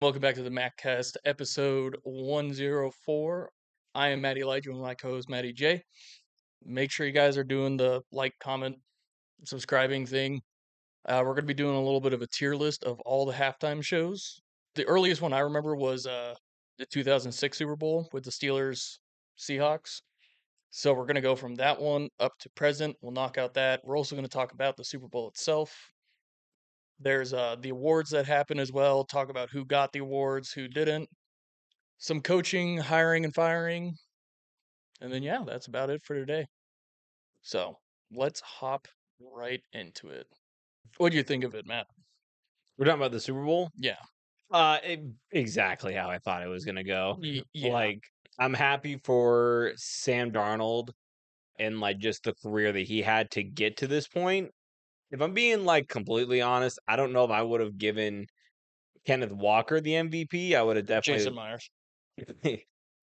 Welcome back to the MattCast, episode 104. I am Matty Elijah with my co-host Matty J. Make sure you guys are doing the like, comment, subscribing thing. We're going to be doing a little bit of a tier list of all the halftime shows. The earliest one I remember was the 2006 Super Bowl with the Steelers Seahawks. So we're going to go from that one up to present. We'll knock out that. We're also going to talk about the Super Bowl itself. There's the awards that happen as well. Talk about who got the awards, who didn't. Some coaching, hiring, and firing. And then, yeah, that's about it for today. So let's hop right into it. What do you think of it, Matt? We're talking about the Super Bowl? Yeah. Exactly how I thought it was gonna go. Yeah. Like, I'm happy for Sam Darnold and like just the career that he had to get to this point. If I'm being like completely honest, I don't know if I would have given Kenneth Walker the MVP. I would have Jason definitely Myers.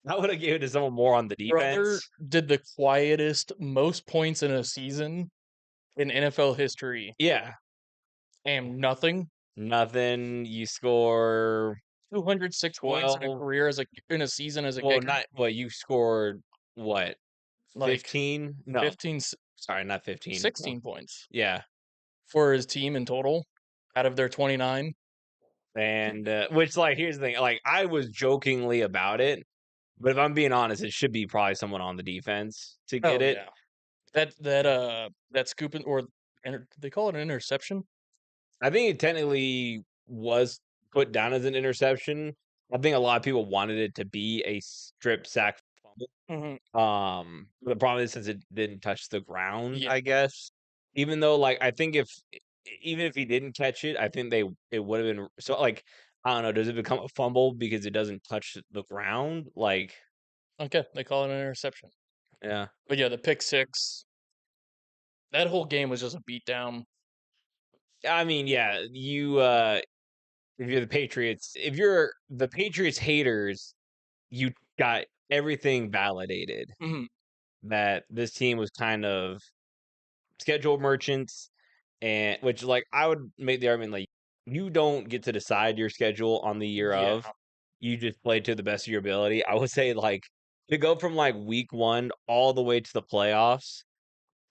I would have given it to someone more on the Brother defense. did the quietest, most points in a season in NFL history. Yeah. And nothing. Nothing. You score 206 points in a 12. career in a season as a Well, kicker. not what you scored what? Like 15? No. 15, Sorry, not 15. 16 points Yeah. for his team in total out of their 29. And which, like, here's the thing, like, I was jokingly about it, but if I'm being honest, it should be probably someone on the defense to get Oh it. yeah. That scoop or they call it an interception. I think it technically was put down as an interception. I think a lot of people wanted it to be a strip sack fumble. Mm-hmm. The problem is since it didn't touch the ground, Yeah, I guess. Even though, like, I think even if he didn't catch it, I think it would have been so like I don't know. Does it become a fumble because it doesn't touch the ground? Like, okay, they call it an interception. yeah. But yeah, the pick six. That whole game was just a beatdown. I mean, yeah, if you're the Patriots, if you're the Patriots haters, you got everything validated Mm-hmm. that this team was kind of schedule merchants, and which, like, I would make the argument, like, you don't get to decide your schedule on the year Yeah, of, you just play to the best of your ability. I would say, like, to go from like week 1 all the way to the playoffs,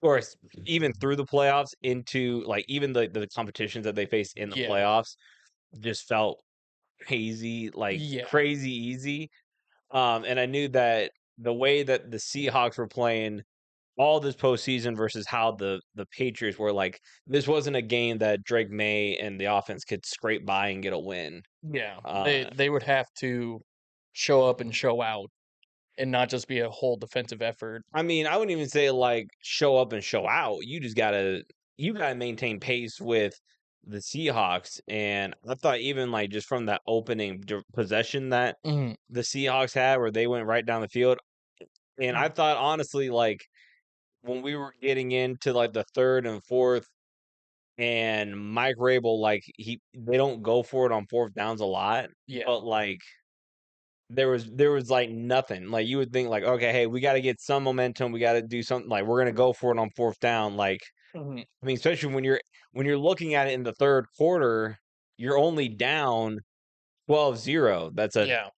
or even through the playoffs into like even the competitions that they face in the yeah, playoffs just felt hazy, like yeah, crazy easy. And I knew that the way that the Seahawks were playing all this postseason versus how the Patriots were, like, this wasn't a game that Drake May and the offense could scrape by and get a win. yeah. Uh, They would have to show up and show out, and not just be a whole defensive effort. I mean, I wouldn't even say like show up and show out. You gotta maintain pace with the Seahawks, and I thought even like just from that opening possession that Mm-hmm. the Seahawks had, where they went right down the field, and I thought honestly, like when we were getting into like the third and fourth, and Mike Rabel, like they don't go for it on fourth downs a lot, Yeah, but like there was like nothing. Like you would think like, okay, hey, we got to get some momentum. We got to do something. Like we're gonna go for it on fourth down. Like mm-hmm. I mean, especially when you're looking at it in the third quarter, you're only down 12-0. That's a Yeah.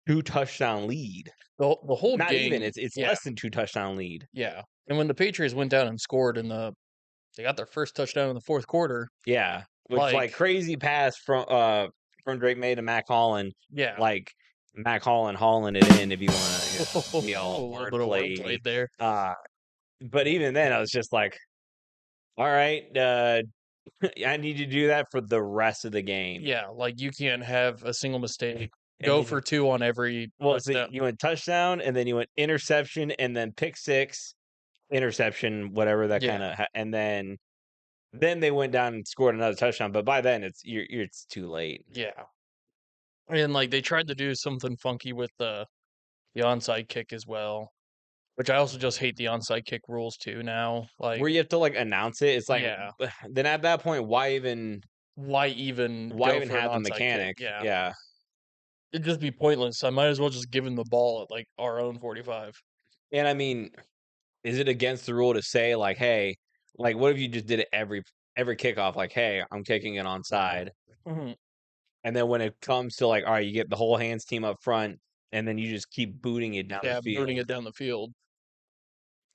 2 touchdown lead. The whole Not even. game. It's Yeah, less than 2 touchdown lead. yeah. And when the Patriots went down and scored they got their first touchdown in the fourth quarter. Yeah, which like Like, crazy pass from Drake May to Mac Holland. yeah, Like Mac Holland hauling it in if you want to be a all little bit of wordplay. wordplay there. But even then, I was just like, all right, I need to do that for the rest of the game. Yeah, like you can't have a single mistake. And Go then for two on every well, so touchdown. you went touchdown, and then you went interception, and then pick six, interception, whatever that kind Yeah, of, and then they went down and scored another touchdown. But by then, it's too late. yeah. And like they tried to do something funky with the onside kick as well, which I also just hate the onside kick rules too now. Like, Where you have to like announce it, it's like yeah, then at that point, why even why go even for an have the onside kick? mechanic? Yeah, Yeah, it'd just be pointless. I might as well just give him the ball at like our own 45. and I mean, is it against the rule to say like, hey, like what if you just did it every kickoff? Like, hey, I'm kicking it onside. Mhm. And then when it comes to like, all right, you get the whole hands team up front, and then you just keep booting it down the Yeah, booting field. it down the field.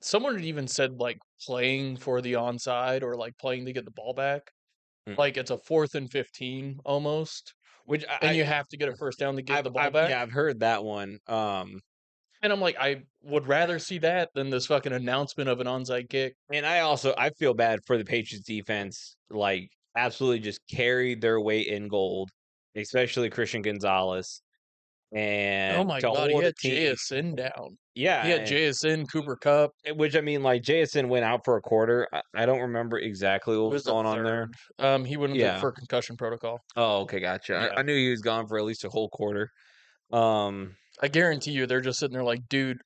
Someone had even said like playing for the onside or like playing to get the ball back. Mm. Like it's a 4th and 15 almost, Which and you have to get a first down to get the ball I've back. yeah, I've heard that one. And I'm like, I would rather see that than this fucking announcement of an onside kick. And I feel bad for the Patriots defense, like absolutely just carried their weight in gold, especially Christian Gonzalez. Oh And my to god, he hold a had team, JSN down. He had yeah, JSN, Cooper Cup. which I mean, like JSN went out for a quarter. I don't remember exactly It what was was the going on there. third. He went into Yeah. for concussion protocol. Oh, okay, gotcha. Yeah. I knew he was gone for at least a whole quarter. Um, I guarantee you they're just sitting there like, dude,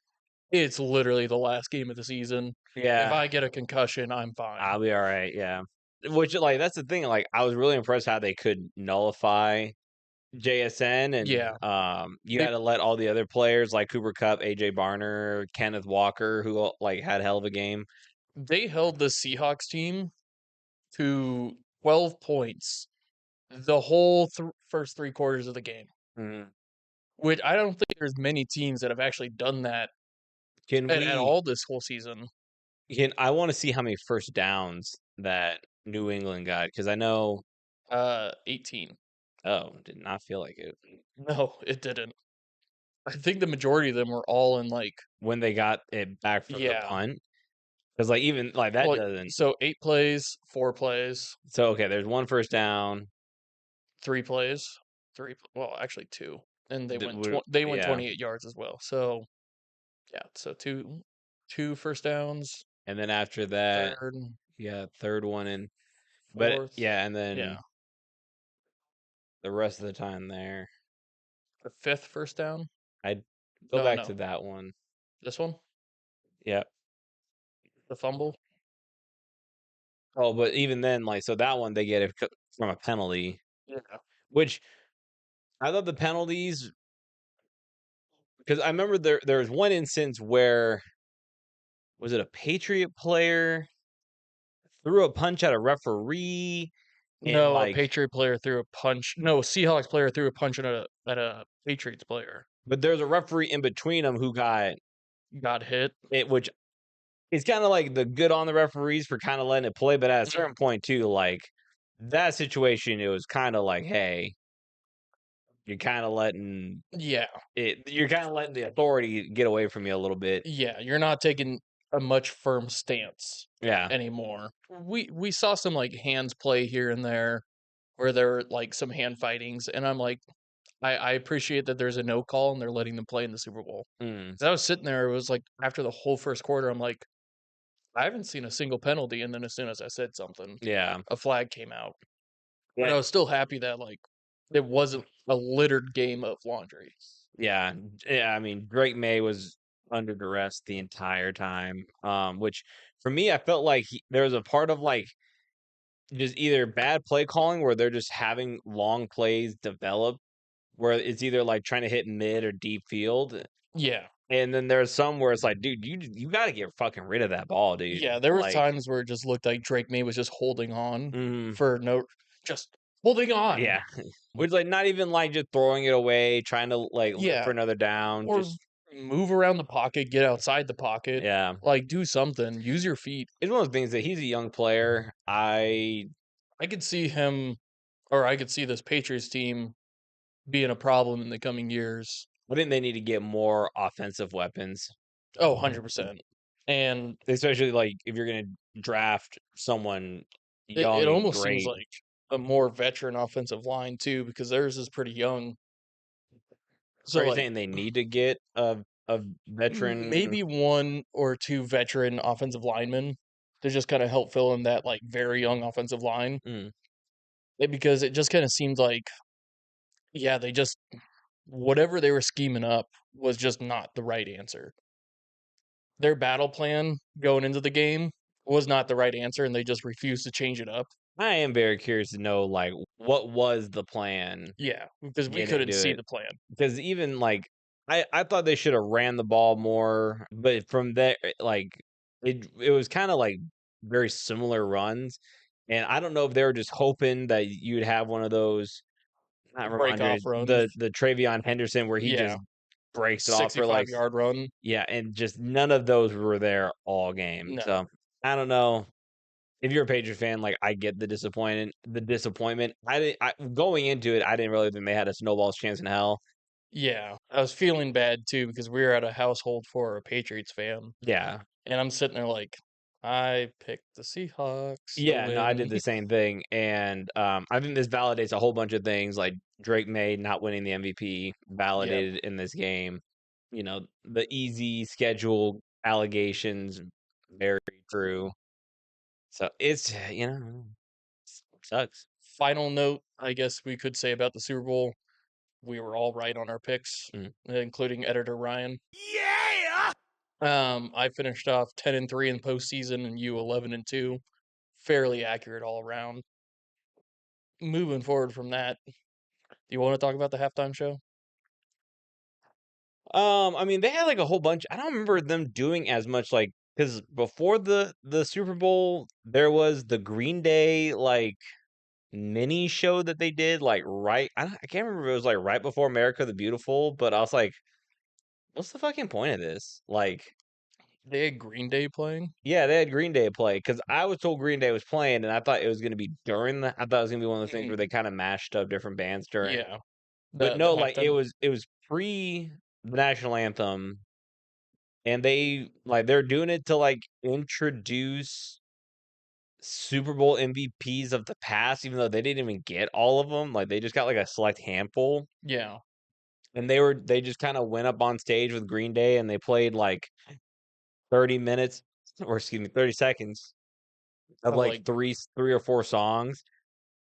it's literally the last game of the season. If yeah, I get a concussion, I'm fine. I'll be all right. Yeah. Which, like, that's the thing. Like, I was really impressed how they could nullify JSN, and Yeah. you They had to let all the other players like Cooper Cup, AJ Barner, Kenneth Walker, who like had hell of a game. they held the Seahawks team to 12 points the whole first 3 quarters of the game. Mhm. Which I don't think there's many teams that have actually done that Can at we? all this whole season. Can I want to see how many first downs that New England got, because I know. 18. Oh, did not feel like it No, it didn't. I think the majority of them were all in like, when they got it back from the yeah. punt. Because like even like that Well, doesn't. so 8 plays, 4 plays, So okay, there's one first down. 3 plays, 3 well, actually 2. And That would they went yeah, 28 yards as well. So, yeah, so 2 first downs, and then after that, third, yeah, third one in. But 4th. yeah, and Yeah. then the rest of the time there, The 5th first down? I'd go No, back no. to that one. This one? Yeah. The fumble? Oh, but even then, like, so that one they get it from a penalty, Yeah. which I thought the penalties, because I remember there was one instance where, was it a Patriot player threw a punch at a referee, and No, a like, Patriot player threw a punch. No, Seahawks player threw a punch at a Patriots player. but there's a referee in between them who got Got hit. it, which is kind of like the good on the referees for kind of letting it play. But at a Mm, certain point, too, like that situation, it was kind of like, hey, you're kind of letting yeah, you're kind of letting the authority get away from you a little bit. yeah. You're not taking a much firm stance Yeah. anymore. We saw some like hands play here and there where there were like some hand fightings, and I'm like, I appreciate that there's a no call and they're letting them play in the Super Bowl. Mm, 'Cause I was sitting there, it was like after the whole first quarter, I'm like, I haven't seen a single penalty, and then as soon as I said something, yeah. a flag came out. But Yeah. I was still happy that like it wasn't a littered game of laundry. Yeah. Yeah. I mean, Drake May was under duress the entire time. Which for me, I felt like there was a part of like just either bad play calling where they're just having long plays develop where it's either like trying to hit mid or deep field. Yeah. And then there's some where it's like, dude, you got to get fucking rid of that ball, dude. Yeah, there was Like, times where it just looked like Drake May was just holding on mm, for no just holding on. yeah, which like not even like just throwing it away, trying to like look Yeah. for another down. Or Just move around the pocket, get outside the pocket, yeah, like do something, use your feet. it's one of the things that he's a young player. I could see him or I could see this Patriots team being a problem in the coming years. I think they need to get more offensive weapons, Oh, 100%. And especially like if you're gonna draft someone it young and almost seems great. like a more veteran offensive line too, because theirs is pretty young. Are So you like saying they need to get a veteran? maybe 1 or 2 veteran offensive linemen to just kind of help fill in that like very young offensive line. Mm, Because it just kind of seemed like, yeah, they just whatever they were scheming up was just not the right answer. Their battle plan going into the game was not the right answer, and they just refused to change it up. I am very curious to know like what was the plan Yeah, because we get couldn't into see it. the plan. Because even like I thought they should have ran the ball more, but from there, like it was kind of like very similar runs, and I don't know if they were just hoping that you'd have one of those not break off Ramondre, runs. the Travion Henderson where he Yeah, just breaks it off for, like 65-yard run. yeah, and just none of those were there all game, No. so, I don't know. If you're a Patriots fan, like, I get the disappointment. I going into it, I didn't really think they had a snowball's chance in hell. Yeah, I was feeling bad too because we were at a household for a Patriots fan, Yeah. and I'm sitting there like, I picked the Seahawks to Yeah, no, I win. did the same thing, and, I think this validates a whole bunch of things, like, Drake May not winning the MVP Yeah, validated in this game. You know, the easy schedule allegations, very true. So, it's sucks. final note, I guess we could say about the Super Bowl, we were all right on our picks, Mhm. including editor Ryan. Yeah! I finished off 10-3 in postseason, and you 11-2, fairly accurate all around. Moving forward from that, do you want to talk about the halftime show? I mean, they had, like, a whole bunch I don't remember them doing as much, like because before the Super Bowl, there was the Green Day, like, mini show that they did, like, I can't remember if it was, like, right before America the Beautiful, but I was like, "What's the fucking point of this?" Like They had Green Day playing. yeah, they had Green Day play because I was told Green Day was playing, and I thought it was gonna be during the I thought it was gonna be one of those things Mhm. where they kinda mashed up different bands during Yeah, but the no, like, halftime. it was pre the national anthem. And they're doing it to, like, introduce Super Bowl MVPs of the past, even though they didn't even get all of them, like, they just got, like, a select handful, Yeah, and they just kinda went up on stage with Green Day, and they played, like, 30 minutes or excuse me, 30 seconds of, of like, like, 3 or 4 songs,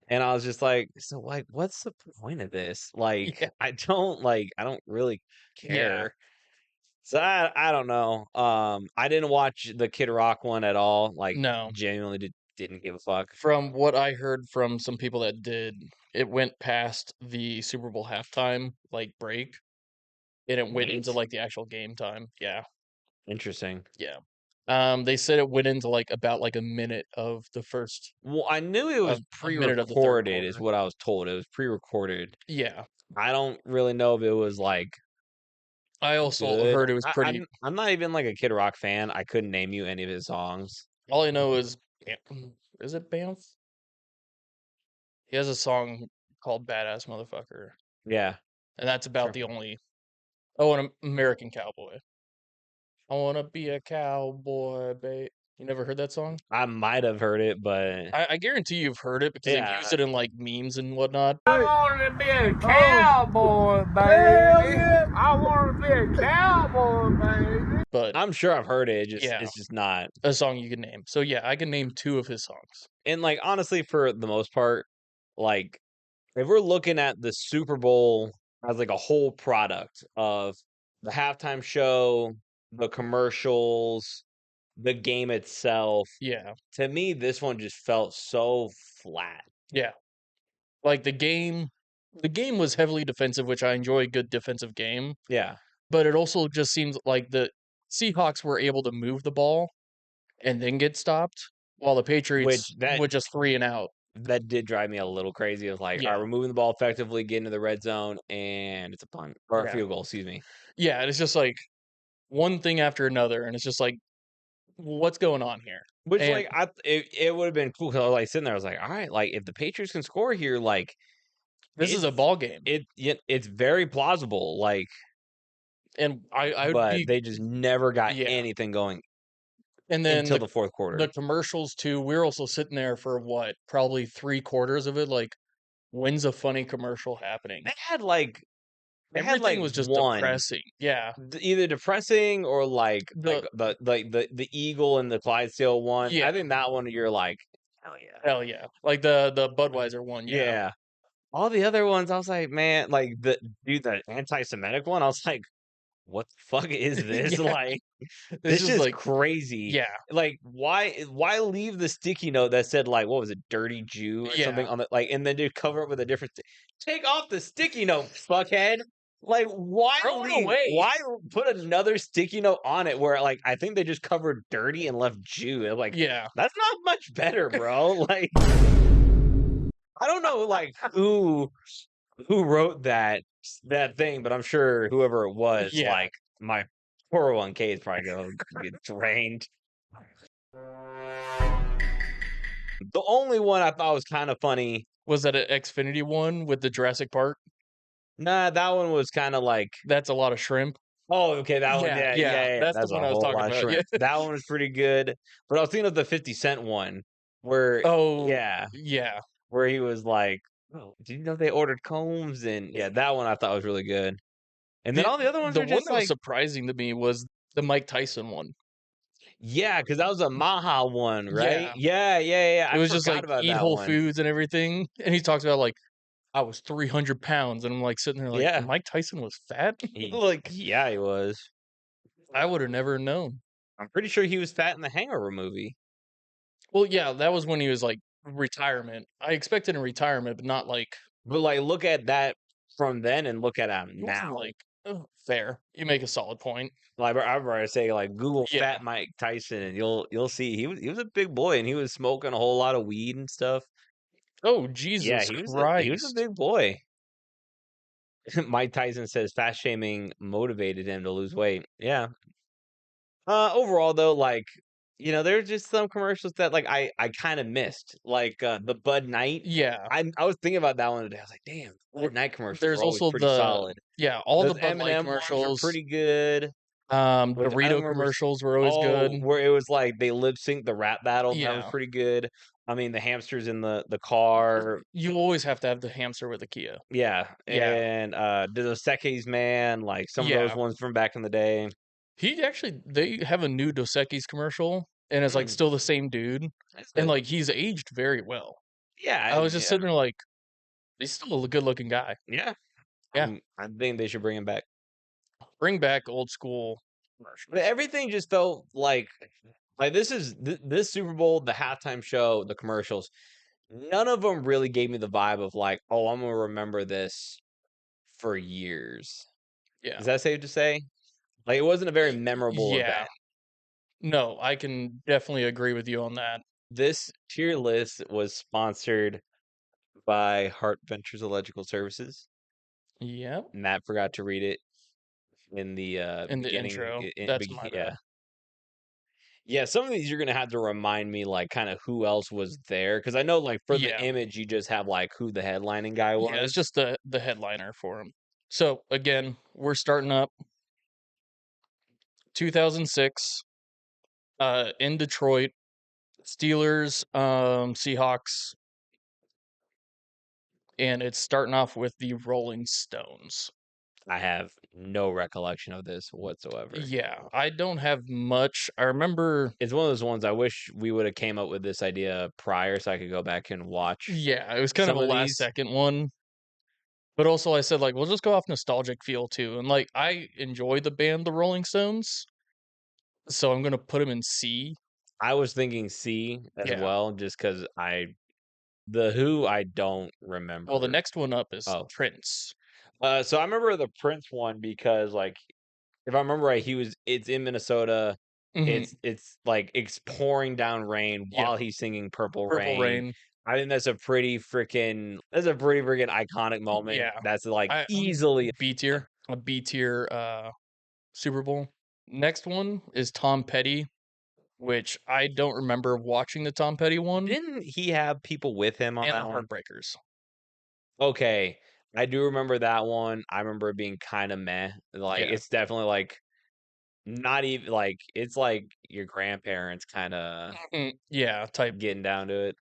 and I was just like, "So, like, what's the point of this?" Like, yeah, I don't really yeah. care. So I don't know. I didn't watch the Kid Rock one at all. Like No, genuinely didn't give a fuck. from what I heard from some people that did, it went past the Super Bowl halftime like break, and it went into Wait. like the actual game time. Yeah, Interesting. yeah. They said it went into like about like a minute of the first Well, I knew it was of a minute of the third pre-recorded is quarter. what I was told. It was pre-recorded. Yeah, I don't really know if it was like I also good. heard it was pretty. I'm not even like a Kid Rock fan. I couldn't name you any of his songs. All I know is, is it Banff? He has a song called "Badass Motherfucker," Yeah, and that's about sure. the only. Oh, an American Cowboy. I wanna be a cowboy, babe. You never heard that song? I might have heard it, but I guarantee you've heard it because they've used yeah. it in like memes and whatnot. I want to be a cowboy, baby. I want to be a cowboy, baby. But I'm sure I've heard it. yeah, It's just not. a song you can name. So yeah, I can name two of his songs. And like honestly, for the most part, like if we're looking at the Super Bowl as like a whole product of the halftime show, the commercials, the game itself, Yeah, to me, this one just felt so flat. yeah. Like the game was heavily defensive, which I enjoy a good defensive game. Yeah. But it also just seems like the Seahawks were able to move the ball and then get stopped, while the Which Patriots would just 3 and out. that did drive me a little crazy. It was like, all right, Yeah, we're moving the ball effectively, getting to the red zone, and it's a punt or a yeah, field goal, excuse me. yeah. And it's just like one thing after another, and it's just like, what's going on here? Which And like it would have been cool because I was like sitting there, I was like, all right, like if the Patriots can score here, like this is a ball game, it's very plausible, like, and I would but be they just never got yeah. anything going And then until the fourth the quarter. commercials too. We're also sitting there for what, probably 3/4 of it. Like, when's a funny commercial happening? They had like Everything was just one depressing. Yeah, either depressing or the the Eagle and the Clydesdale one. yeah, I think that one you're like, hell yeah. hell yeah, like the Budweiser one. Yeah, Yeah. All the other ones, I was like, man, like the anti-Semitic one, I was like, what the fuck is this? yeah. Like It's this just is like crazy. yeah, Like, why leave the sticky note that said like what was it, dirty Jew or something yeah. on the like, and then just cover it with a different take off the sticky note, fuckhead. Like, Throw it away. why put another sticky note on it where like I think they just covered dirty and left Jew. And, like, Yeah, that's not much better, bro. Like, I don't know, like who wrote that thing, but I'm sure whoever it was, Yeah. like my 401k is probably gonna get drained. The only one I thought was kind of funny. Was that an Xfinity one with the Jurassic Park? Nah, that one was kind of like, That's a lot of shrimp. oh, okay, that one, Yeah, yeah, yeah, yeah, yeah. that's the That's one a I was whole talking lot of about. Yeah. shrimp. That one was pretty good. But I was thinking of the 50 Cent one, where Oh, yeah, yeah. where he was like, "Oh, did you know they ordered combs?" And yeah, that one I thought was really good. And then all the other ones The are one just that was like, surprising to me was the Mike Tyson one. yeah, because that was a Maha one, right? Yeah. Yeah, yeah, yeah. It I was just forgot like about eat that whole one. foods and everything. And he talks about like I was 300 pounds, and I'm like sitting there like Yeah, Mike Tyson was fat. Like yeah, he was. I would have never known. I'm pretty sure he was fat in the Hangover movie. Well, yeah, that was when he was like retirement. I expected a retirement, but not like But like, look at that from then and look at him it wasn't now. like fair. You make a solid point. Like I'm ready to say, like Google Yeah. fat Mike Tyson, and you'll see he was a big boy, and he was smoking a whole lot of weed and stuff. Oh Yeah, Jesus he was a Christ. big boy. Mike Tyson says fat shaming motivated him to lose weight. Yeah. Overall though, like, there's just some commercials that like I kind of missed, like the Bud Night. Yeah. I was thinking about that one today. I was like, damn, Bud Night commercials There's are always also pretty the solid. all the Those Bud Light M&M ones are commercials. pretty good. Which I don't Dorito remember. commercials were always good. Where it was like they lip sync the rap battle. That was Yeah. pretty good. I mean, the hamsters in the car. You always have to have the hamster with a Kia. Yeah, Yeah. and the Dos Equis, man, like some of those Yeah. ones from back in the day. They have a new Dos Equis commercial, and it's like Mm, still the same dude, that's and good. like he's aged very well. Yeah, I was just yeah, sitting there like, he's still a good looking guy. yeah. Yeah. I think they should bring him back. Bring back old school But commercials. everything just felt like this Super Bowl, the halftime show, the commercials. None of them really gave me the vibe of like, oh, I'm gonna remember this for years. Yeah. Is that safe to say? Like, it wasn't a very memorable Yeah. event. No, I can definitely agree with you on that. This tier list was sponsored by Hart Ventures Electrical Services. Yeah. Matt forgot to read it in the In the beginning. intro. That's my Yeah. bad. Yeah, some of these you're gonna have to remind me, like, kind of who else was there, because I know, like, for the Yeah. image, you just have like who the headlining guy was. Yeah, it's just the headliner for him. So again, we're starting up 2006 in Detroit. Steelers, Seahawks, and it's starting off with the Rolling Stones. I have no recollection of this whatsoever. Yeah, I don't have much. I remember. It's one of those ones I wish we would have came up with this idea prior, so I could go back and watch. Yeah, it was kind of some a of last these. second one. But also, I said like, we'll just go off nostalgic feel too, and like I enjoy the band, the Rolling Stones, so I'm gonna put them in C. I was thinking C as Yeah. well, just because the Who I don't remember. Well, the next one up is Oh. Prince. So I remember the Prince one because, like, if I remember right, it's in Minnesota. Mhm. It's like it's pouring down rain Yeah. while he's singing Purple Purple Rain. Rain. I think that's a pretty freaking iconic moment. Yeah. That's like I easily B tier, a B tier Super Bowl. Next one is Tom Petty, which I don't remember watching the Tom Petty one, Didn't he have people with him on and the that one? Heartbreakers. Okay, I do remember that one. I remember it being kind of meh. Like, Yeah. it's definitely like not even like it's like your grandparents kind of Yeah, type. getting down to it.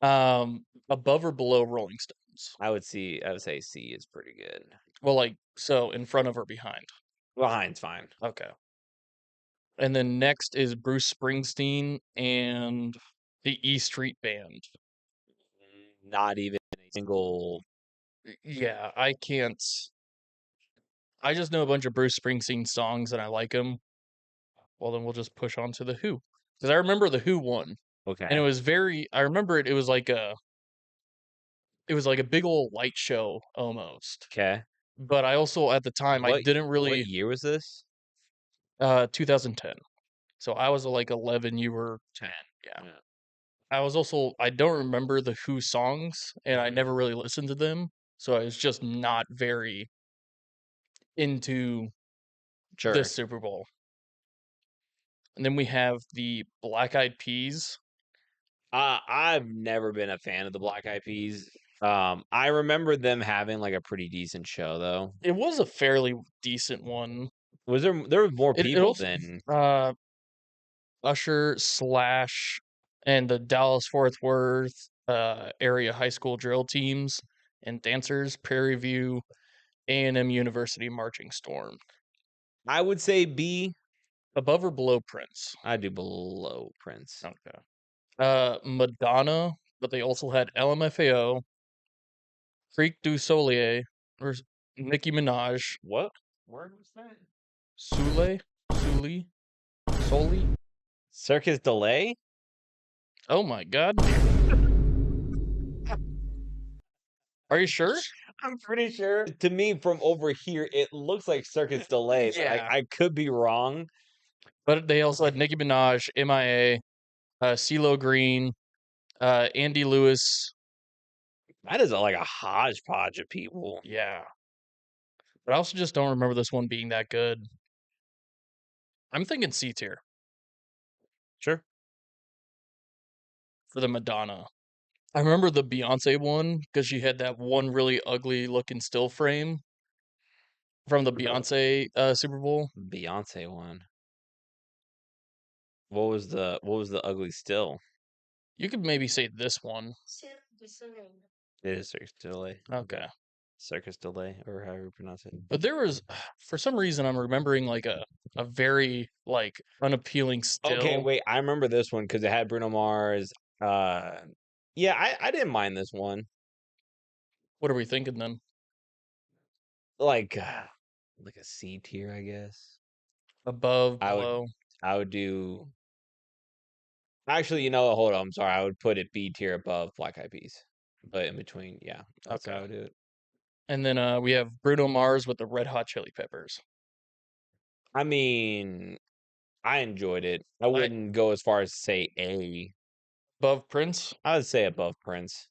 Above or below Rolling Stones? I would say C is pretty good. Well, like so in front of or behind? Behind's fine. Okay. And then next is Bruce Springsteen and the E Street Band. Not even a single. Yeah, I can't. I just know a bunch of Bruce Springsteen songs and I like them. Well, then we'll just push on to the Who, because I remember the Who one, Okay. and it was very. I remember it. It was like a big old light show almost. Okay. But I also at the time I didn't What really. year was this? 2010. So I was like 11. You were 10. Yeah. Yeah. I was also. I don't remember the Who songs, and I Mhm. never really listened to them. so I was just not very into Sure. this Super Bowl. And then we have the Black Eyed Peas. I've never been a fan of the Black Eyed Peas. I remember them having like a pretty decent show though. It was a fairly decent one. Was there were more It people also than Usher, Slash, and the Dallas Fort Worth area high school drill teams and dancers, Prairie View, A&M University Marching Storm. I would say B. Above or below Prince? I do below Prince. Okay. Madonna, but they also had LMFAO, Freak du Soleil, or Nicki Minaj, What word was that? Soli. Circus Delay? Oh my god. Are you sure? I'm pretty sure. To me, from over here, it looks like Circus Delay. But Yeah. I could be wrong. But they also had Nicki Minaj, MIA, CeeLo Green, Andy Lewis. That is like a hodgepodge of people. Yeah. But I also just don't remember this one being that good. I'm thinking C tier Sure. for the Madonna. I remember the Beyonce one because she had that one really ugly looking still frame from the Beyonce Super Bowl. Beyonce one. What was the ugly still? You could maybe say this one. It is Circus Delay. Okay. Circus Delay, or however you pronounce it. But there was, for some reason, I'm remembering like a very like unappealing still. Okay, wait. I remember this one because it had Bruno Mars. Yeah, I didn't mind this one. What are we thinking then? Like a C tier, I guess. Above, I would- below. I would do. Actually, you know what? Hold on. I'm sorry. I would put it B tier above Black Eyed Peas, but in between, yeah. That's how I would do it. And then we have Bruno Mars with the Red Hot Chili Peppers. I mean, I enjoyed it. I wouldn't go as far as to say A. Above Prince? I would say above Prince.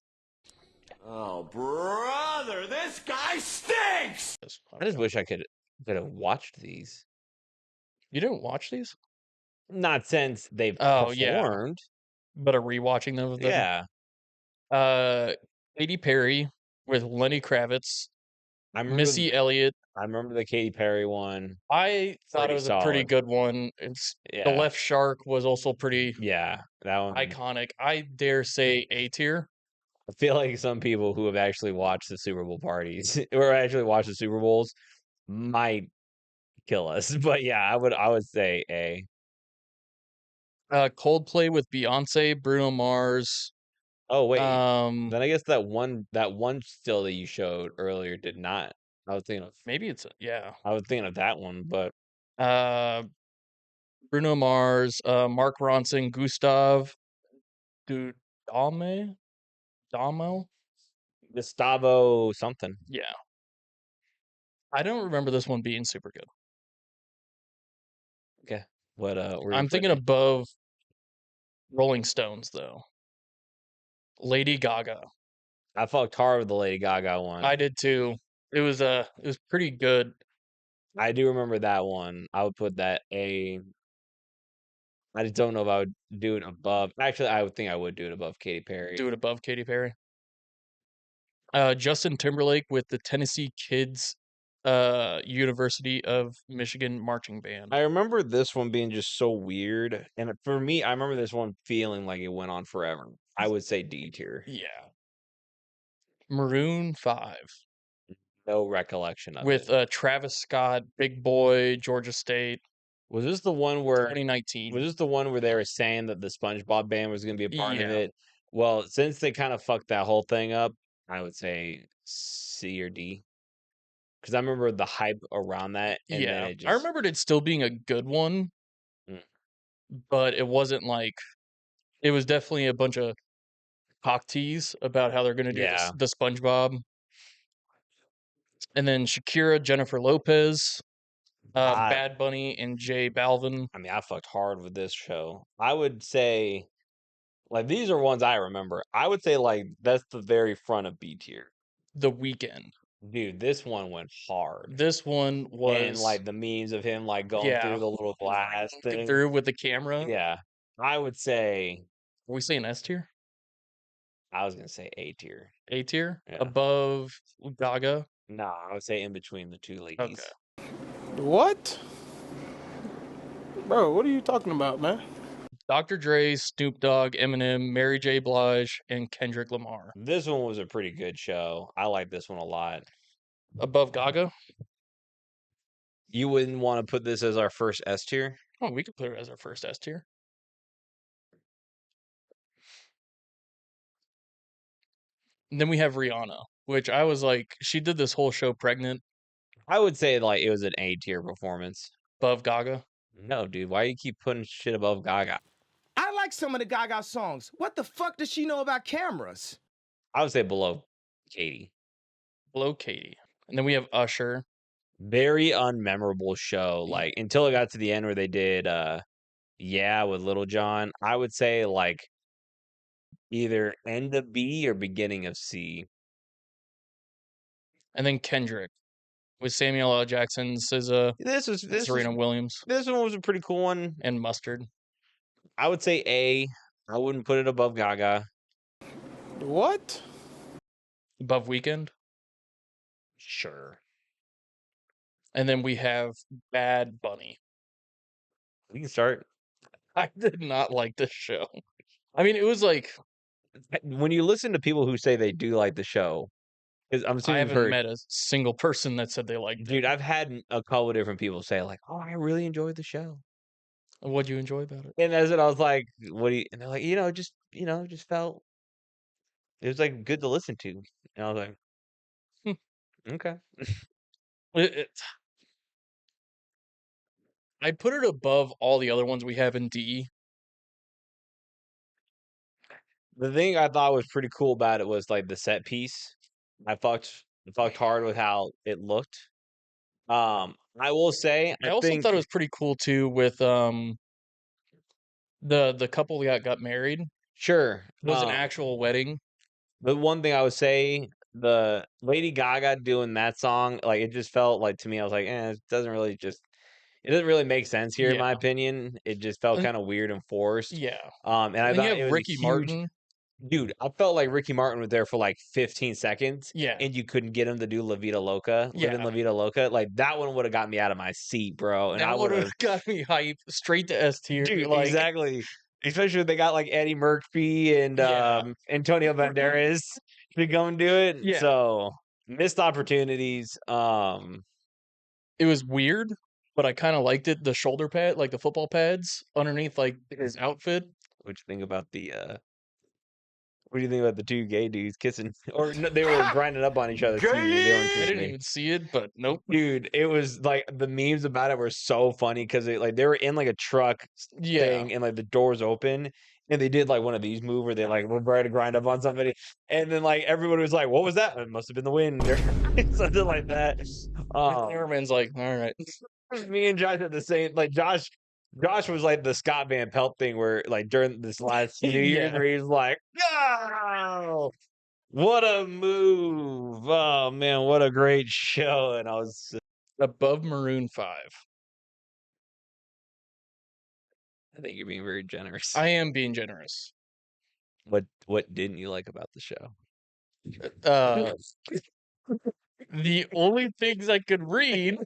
Oh, brother, this guy stinks! I just wish I could have watched these. You didn't watch these? Not since they've Oh, yeah. performed. But are rewatching them? Yeah. Katy Perry with Lenny Kravitz, I remember Missy Elliott. I remember the Katy Perry one. I thought it was a pretty solid. good one. It's The Yeah. Left Shark was also pretty Yeah, that one. iconic. I dare say A tier. I feel like some people who have actually watched the Super Bowl parties or actually watched the Super Bowls might kill us. But yeah, I would say A. Coldplay with Beyonce, Bruno Mars. Oh wait, Um, then I guess that one still that you showed earlier did not. I was thinking of maybe it's yeah. I was thinking of that one, but Bruno Mars, Mark Ronson, Gustav, Damo. Gustavo something. Yeah. I don't remember this one being super good. Okay. What were you I'm thinking putting it? above Rolling Stones though. Lady Gaga. I fucked hard with the Lady Gaga one. I did too. It was pretty good. I do remember that one. I would put that A. I just don't know if I would do it above. Actually, I would think I would do it above Katy Perry. Do it above Katy Perry. Justin Timberlake with the Tennessee Kids University of Michigan marching band. I remember this one being just so weird, and for me, I remember this one feeling like it went on forever. I would say D tier. Yeah. Maroon 5 No recollection of with it. Travis Scott, Big Boy, Georgia State, Was this the one where 2019. Was this the one where they were saying that the SpongeBob band was going to be a part of Yeah. it? Well, since they kind of fucked that whole thing up, I would say C or D. Because I remember the hype around that, and then Yeah. it just I remembered it still being a good one, Mm. but it wasn't like it was definitely a bunch of cock tease about how they're going to do Yeah. the SpongeBob. And then Shakira, Jennifer Lopez, Bad Bunny, and J Balvin. I mean, I fucked hard with this show. I would say, like, these are ones I remember. I would say, like, that's the very front of B tier. The Weeknd. Dude, this one went hard. This one was And like the memes of him like going Yeah. through the little glass looking thing. through with the camera. Yeah. I would say Are we saying S tier? I was gonna say A tier. A tier? Yeah. Above Gaga? Nah, I would say in between the two ladies. Okay. What? Bro, what are you talking about, man? Dr. Dre, Snoop Dogg, Eminem, Mary J. Blige, and Kendrick Lamar. This one was a pretty good show. I like this one a lot. Above Gaga? You wouldn't want to put this as our first S tier? Oh, we could put it as our first S tier. And then we have Rihanna, which I was like, she did this whole show pregnant. I would say like it was an A tier performance. Above Gaga? No, dude, why do you keep putting shit above Gaga? I like some of the Gaga songs. What the fuck does she know about cameras? I would say below Katie. Below Katie. And then we have Usher. Very unmemorable show. Like until it got to the end where they did Yeah with Little John. I would say like either end of B or beginning of C. And then Kendrick with Samuel L. Jackson, SZA, Serena Williams, This one was a pretty cool one. and Mustard. I would say A. I wouldn't put it above Gaga. What? Above Weekend. Sure. And then we have Bad Bunny. We can start. I did not like this show. I mean, it was like, When you listen to people who say they do like the show, because I'm I assuming you've haven't heard, met a single person that said they liked dude, it. I've had a couple of different people say like, "Oh, I really enjoyed the show," What'd you enjoy about it? and as it, I was like, "What do you?" And they're like, just felt it was like good to listen to, and I was like, okay. I'd put it above all the other ones we have in D. The thing I thought was pretty cool about it was like the set piece. I fucked hard with how it looked. I will say, I also think thought it was pretty cool too with the couple that got married. sure It was an actual wedding. the one thing I would say, the Lady Gaga doing that song, like it just felt like to me, I was like, it doesn't really make sense here in my Yeah. opinion. It just felt And- kind of weird and forced. Yeah. And I And thought you it have was Ricky a huge, Martin. dude. I felt like Ricky Martin was there for like 15 seconds. Yeah. And you couldn't get him to do La Vida Loca. Yeah. Living La Vida Loca. Like that one would have got me out of my seat, bro. And I That would would have have got me hype straight to S tier. Dude, Like, exactly. Especially if they got like Eddie Murphy and Yeah. Antonio Banderas to go and do it. Yeah. So missed opportunities. It was weird, but I kind of liked it. The shoulder pad, like the football pads underneath like his outfit. What do you think about what do you think about the two gay dudes kissing? Or no, they were grinding up on each other. Excuse me, they weren't I kissing. didn't even see it, but nope. Dude, it was like the memes about it were so funny because they were in like a truck Yeah. thing and like the doors open and they did like one of these move where they like were ready to grind up on somebody and then like everyone was like, "What was that?" It must have been the wind or something like that. The cameraman's like, all right. Me and Josh had the same. Like Josh was like the Scott Van Pelt thing where like during this last New Year's Yeah. where he's like, "Oh, what a move! Oh man, what a great show!" And I was, Above Maroon 5. I think you're being very generous. I am being generous. What didn't you like about the show? The only things I could read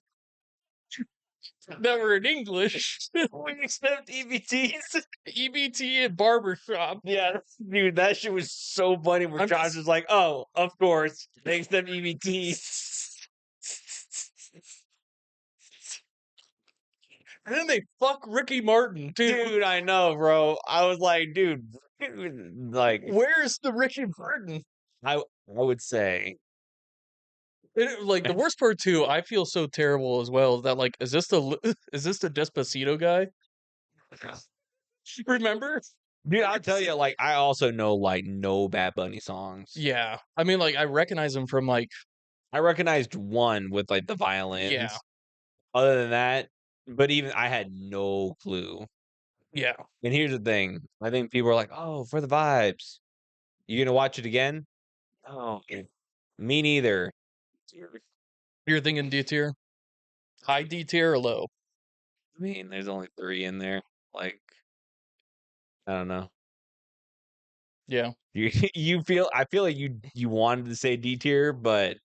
that were in English, We accept EBTs. EBT and barbershop. Yeah, dude, that shit was so funny. Where I'm Josh just- was like, "Oh, of course, they accept EBTs." And then they fuck Ricky Martin, too. Dude, I know, bro. I was like, dude, like Where's the Ricky Martin? I would say Like the worst part too, I feel so terrible as well. That like, is this the Despacito guy? Remember? dude, I'll tell you, like, I also know like no Bad Bunny songs. Yeah, I mean, like I recognize him from like, I recognized one with like the violins. Yeah. Other than that, but even I had no clue. yeah, And here's the thing: I think people are like, "Oh, for the vibes, you gonna watch it again?" Oh, Me neither. You're thinking D tier? High D tier or low? I mean, there's only 3 in there. Like, I don't know. Yeah. You feel I feel like you wanted to say D tier, but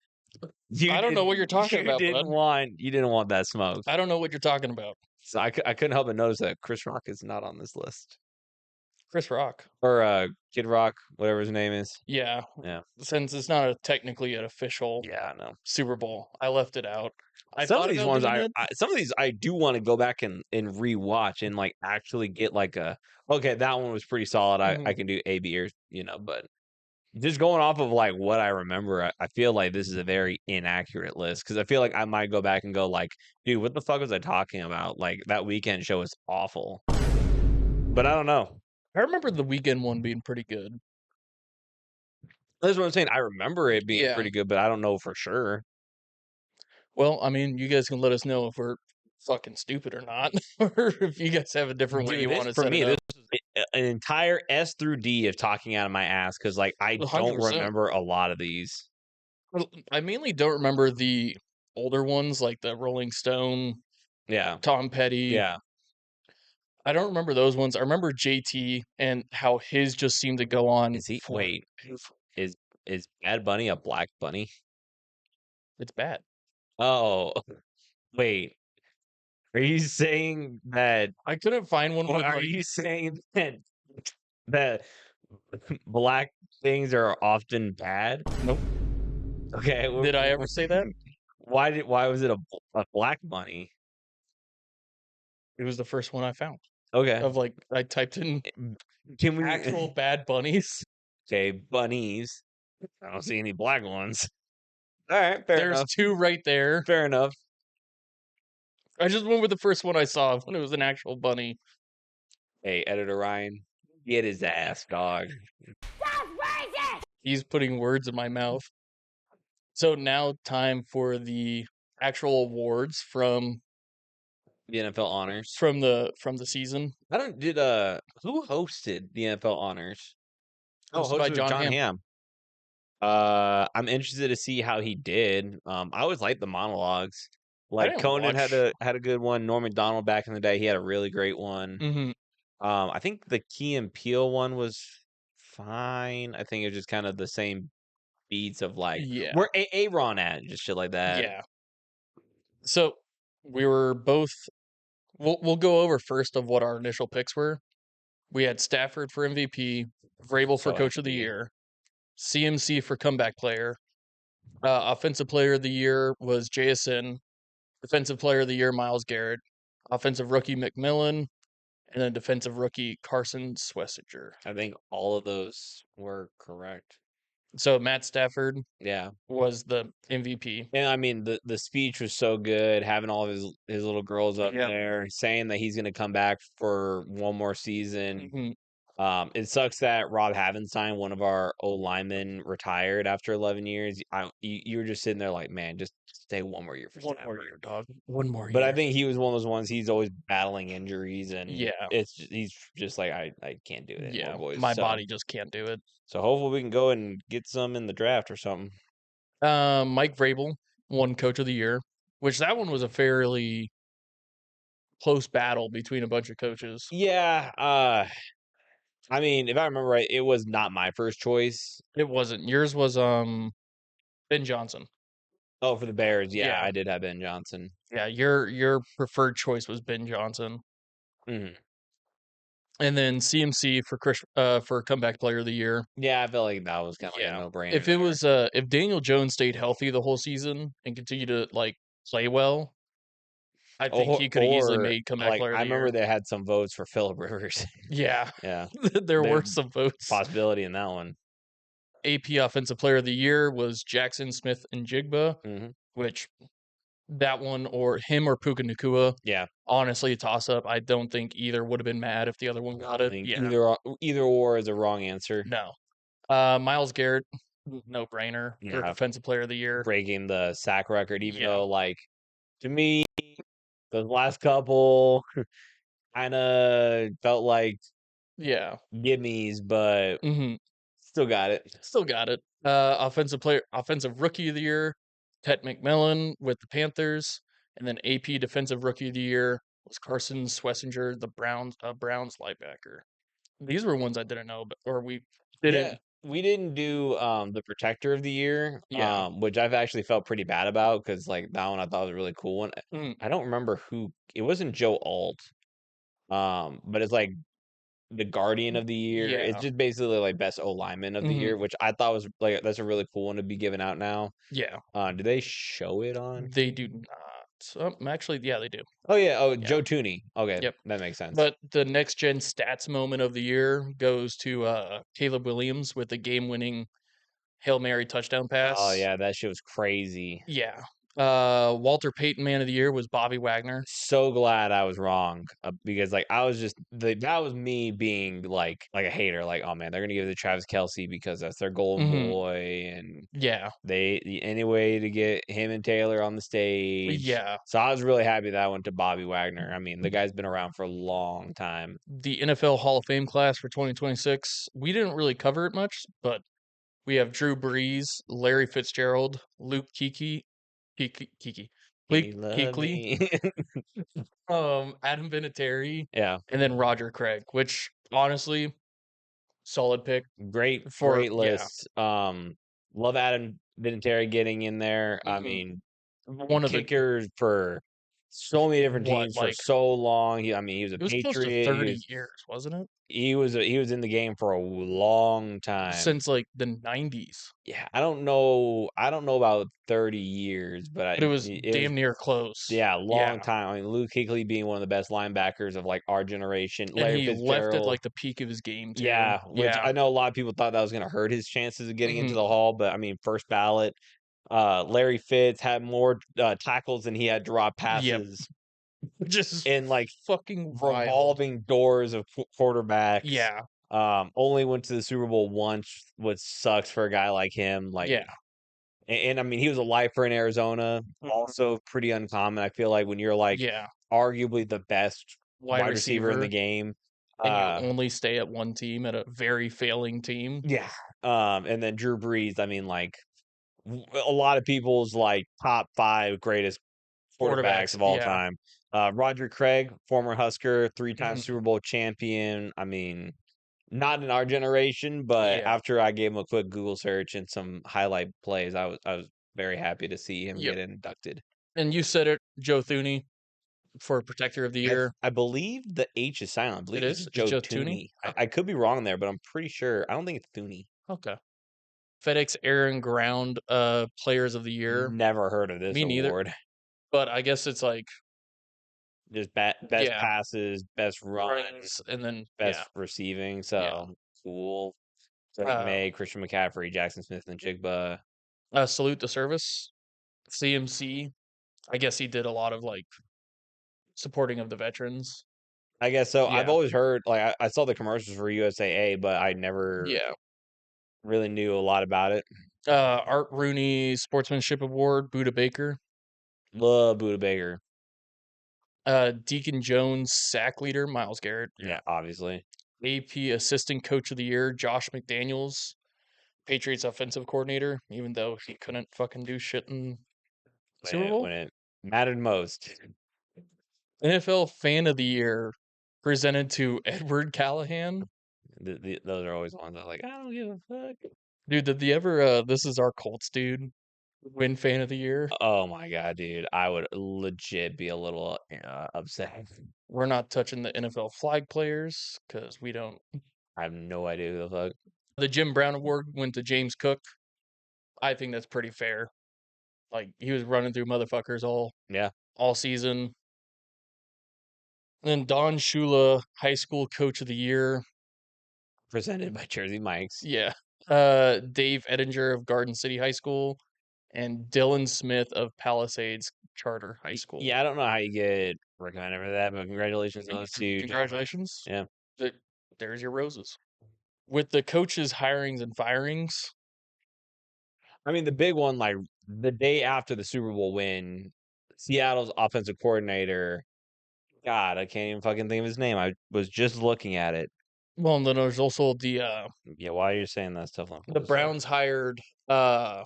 I don't know what you're talking about, bud. You didn't want that smoke. I don't know what you're talking about. So I couldn't help but notice that Chris Rock is not on this list. Chris Rock. Or Kid Rock, whatever his name is. Yeah. Yeah. Since it's not technically an official Yeah, I know. Super Bowl, I left it out. Some of these ones some of these I do want to go back and rewatch and like actually get like okay, that one was pretty solid. I can do A, B, or but just going off of like what I remember, I feel like this is a very inaccurate list because I feel like I might go back and go like, dude, what the fuck was I talking about? Like that weekend show was awful. But I don't know. I remember the weekend one being pretty good. That's what I'm saying. I remember it being Yeah. pretty good, but I don't know for sure. Well, I mean, you guys can let us know if we're fucking stupid or not, or if you guys have a different way you want to set it up. This is an entire S through D of talking out of my ass because, like, I don't 100%. remember a lot of these. I mainly don't remember the older ones, like the Rolling Stone, Yeah, Tom Petty. yeah. I don't remember those ones. I remember JT and how his just seemed to go on. Is he? Wait, is Bad Bunny a black bunny? It's bad. Oh, wait. Are you saying that? I couldn't find one. With, Are you saying that black things are often bad? Nope. Okay. Did I ever say that? Why was it a black bunny? It was the first one I found. Okay. Of like I typed in Can we actual bad bunnies. Okay, bunnies. I don't see any black ones. All right, fair enough. There's 2 right there. Fair enough. I just went with the first one I saw when it was an actual bunny. Hey, Editor Ryan, get his ass, dog. He's putting words in my mouth. So now time for the actual awards from The NFL honors from the season. I don't did who hosted the NFL honors? Hosted by John Hamm. I'm interested to see how he did. I always liked the monologues. Like didn't Conan watch- had a good one. Norm Macdonald back in the day, he had a really great one. Mm-hmm. I think the Key and Peele one was fine. I think it was just kind of the same beats of like Yeah. where Aaron at, just shit like that. Yeah. So we were both. We'll go over first of what our initial picks were. We had Stafford for MVP, Vrabel for Coach of the Year, CMC for Comeback Player. Offensive Player of the Year was JSN. Defensive Player of the Year, Myles Garrett. Offensive Rookie, McMillan. And then Defensive Rookie, Carson Swessinger. I think all of those were correct. So Matt Stafford Yeah. was the MVP. And I mean the speech was so good, having all of his little girls up there, saying that he's gonna come back for one more season. Mhm. It sucks that Rob Havenstein, one of our old linemen, retired after 11 years. You were just sitting there like, man, just stay one more year for One more Stafford. year, dog. One more But year. I think he was one of those ones. He's always battling injuries, and he's just like I can't do it anymore, boys. My body just can't do it. So hopefully we can go and get some in the draft or something. Mike Vrabel won Coach of the Year, which that one was a fairly close battle between a bunch of coaches. Yeah. I mean, if I remember right, it was not my first choice. It wasn't. Yours was Ben Johnson. Oh, for the Bears, Yeah. I did have Ben Johnson. Yeah, your preferred choice was Ben Johnson. Mhm. And then CMC for Comeback Player of the Year. Yeah, I felt like that was kind of like a no-brainer. If it was if Daniel Jones stayed healthy the whole season and continued to like play well, I think he could have easily made Comeback Player of the I remember Year. they had some votes for Phillip Rivers. Yeah. Yeah. There were some votes. Possibility in that one. AP Offensive Player of the Year was Jackson Smith and Jigba, which that one or him or Puka Nacua. Yeah. Honestly, a toss-up. I don't think either would have been mad if the other one got it. Yeah. Either or is a wrong answer. No. Myles Garrett, no-brainer for Defensive Player of the Year. Breaking the sack record, even though, like, to me, the last couple kind of felt like gimmies, but still got it. Still got it. Offensive Rookie of the Year, Ted McMillan with the Panthers, and then AP Defensive Rookie of the Year was Carson Swessinger, the Browns linebacker. These were ones I didn't know, or we didn't. Yeah, we didn't do the Protector of the Year, Yeah. which I've actually felt pretty bad about because like that one I thought was a really cool one. Mm. I don't remember who it wasn't Joe Alt, but it's like the Guardian of the Year. It's Yeah. just basically like best O lineman of the year, which I thought was like that's a really cool one to be given out now. Yeah. Do they show it on? They do not. Actually, yeah, they do. Oh yeah. Oh, Yeah. Joe Tooney. Okay, Yep. that makes sense. But the next gen stats moment of the year goes to Caleb Williams with the game-winning Hail Mary touchdown pass. Oh yeah, that shit was crazy. Yeah. Walter Payton Man of the Year was Bobby Wagner. So glad I was wrong because like I was just that was me being like a hater. Like, oh man, they're gonna give it to Travis Kelce because that's their golden boy, and Yeah. any way to get him and Taylor on the stage. Yeah. So I was really happy that I went to Bobby Wagner. I mean, the guy's been around for a long time. The NFL Hall of Fame class for 2026. We didn't really cover it much, but we have Drew Brees, Larry Fitzgerald, Luke Kuechly, He loved me. Adam Vinatieri, Yeah, and then Roger Craig, which honestly, solid pick. great Yeah. list. Love Adam Vinatieri getting in there. I Mhm. mean, One of the kickers for so many different What, teams for like- so long. He was a it was close to Patriot. 30 years, wasn't it? He was in the game for a long time. Since like the 90s. Yeah, I don't know about 30 years, but But it was damn near close. yeah, long time. I mean, Luke Kuechly being one of the best linebackers of like our generation. And Larry he left Fitzgerald. at like the peak of his game too. Yeah, which Yeah. I know a lot of people thought that was going to hurt his chances of getting into Mhm. the Hall, but I mean, first ballot. Larry Fitz had more tackles than he had drop passes. Just and like fucking wild. revolving doors of quarterbacks. Yeah. Only went to the Super Bowl once, which sucks for a guy like him. Like, Yeah. and I mean, he was a lifer in Arizona, also pretty uncommon. I feel like when you're like Yeah. arguably the best Wide wide receiver in the receiver. game, And you only stay at one team at a very failing team. yeah. And then Drew Brees. I mean, like a lot of people's like top 5 greatest quarterbacks of all yeah. time. Roger Craig, former Husker, 3-time Mhm. Super Bowl champion. I mean, not in our generation, but Yeah. after I gave him a quick Google search and some highlight plays, I was very happy to see him Yep. get inducted. And you said it, Joe Thuney for Protector of the Year. I believe the H is silent. I believe It it's is? It's Joe Joe Tooney. Thuney? I could be wrong there, but I'm pretty sure. I don't think it's Thuney. Okay. FedEx Air and Ground Players of the Year. Never heard of this Me neither. award. But I guess it's like Just best Yeah. passes, best runs, runs and then best receiving. So cool. Drake May, Christian McCaffrey, Jackson Smith, and Jigba. Salute the Service. CMC. I guess he did a lot of like supporting of the veterans. I guess so. I've Yeah. always heard like I saw the commercials for USAA, but I never Yeah. really knew a lot about it. Art Rooney Sportsmanship Award, Buda Baker. Love Buda Baker. Deacon Jones sack leader, Myles Garrett. Yeah, obviously. AP Assistant Coach of the Year, Josh McDaniels. Patriots offensive coordinator, even though he couldn't fucking do shit in Super Bowl. When it mattered most. NFL Fan of the Year presented to Edward Callahan. Those are always ones I'm like, I don't give a fuck. Dude, did the ever this is our Colts dude win Fan of the Year? Oh my god, dude. I would legit be a little upset. We're not touching the NFL flag players because we don't. I have no idea who the fuck. The Jim Brown Award went to James Cook. I think that's pretty fair. Like he was running through motherfuckers all season. And then Don Shula, High School Coach of the Year. Presented by Jersey Mike's. Yeah. Dave Ettinger of Garden City High School and Dylan Smith of Palisades Charter High School. Yeah, I don't know how you get recommended for that, but congratulations on those two. Congratulations. Yeah. There's your roses. With the coaches' hirings and firings. I mean, the big one, like the day after the Super Bowl win, Seattle's offensive coordinator, God, I can't even fucking think of his name. I was just looking at it. Well, and then there's also the Yeah, why are you saying that stuff? the Browns hired the